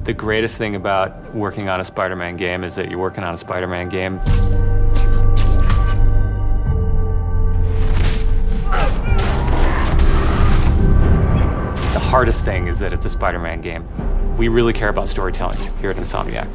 The greatest thing about working on a Spider-Man game is that you're working on a Spider-Man game. The hardest thing is that it's a Spider-Man game. We really care about storytelling here at Insomniac.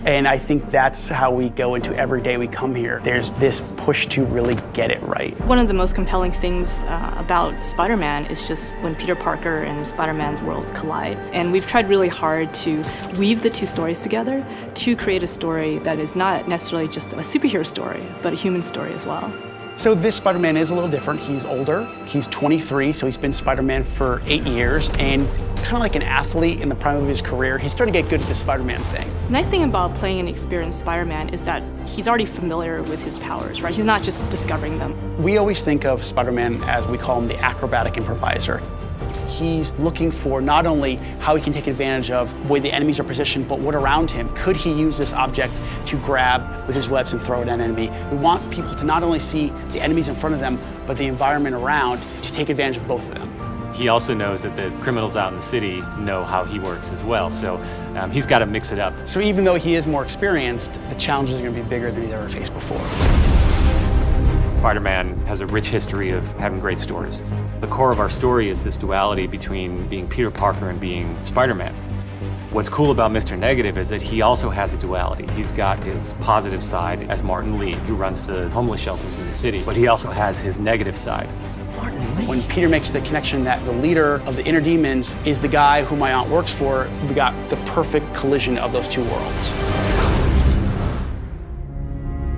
And I think that's how we go into every day we come here. There's this push to really get it right. One of the most compelling things about Spider-Man is just when Peter Parker and Spider-Man's worlds collide. And we've tried really hard to weave the two stories together to create a story that is not necessarily just a superhero story, but a human story as well. So this Spider-Man is a little different. He's older, he's 23, so he's been Spider-Man for 8 years, and kind of like an athlete in the prime of his career, he's starting to get good at the Spider-Man thing. The nice thing about playing an experienced Spider-Man is that he's already familiar with his powers, right? He's not just discovering them. We always think of Spider-Man as, we call him, the acrobatic improviser. He's looking for not only how he can take advantage of the way the enemies are positioned, but what around him. Could he use this object to grab with his webs and throw it at an enemy? We want people to not only see the enemies in front of them, but the environment around, to take advantage of both of them. He also knows that the criminals out in the city know how he works as well, so he's got to mix it up. So even though he is more experienced, the challenges are going to be bigger than he's ever faced before. Spider-Man has a rich history of having great stories. The core of our story is this duality between being Peter Parker and being Spider-Man. What's cool about Mr. Negative is that he also has a duality. He's got his positive side as Martin Lee, who runs the homeless shelters in the city, but he also has his negative side. When Peter makes the connection that the leader of the inner demons is the guy who my aunt works for, we got the perfect collision of those two worlds.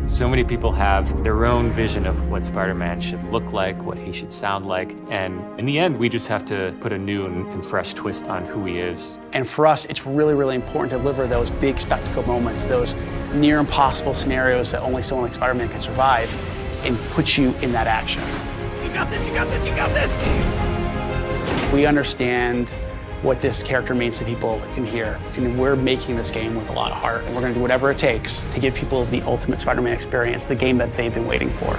So many people have their own vision of what Spider-Man should look like, what he should sound like, and in the end, we just have to put a new and fresh twist on who he is. And for us, it's really, really important to deliver those big spectacle moments, those near impossible scenarios that only someone like Spider-Man can survive, and put you in that action. You got this, you got this, you got this! We understand what this character means to people in here, and we're making this game with a lot of heart, and we're going to do whatever it takes to give people the ultimate Spider-Man experience, the game that they've been waiting for.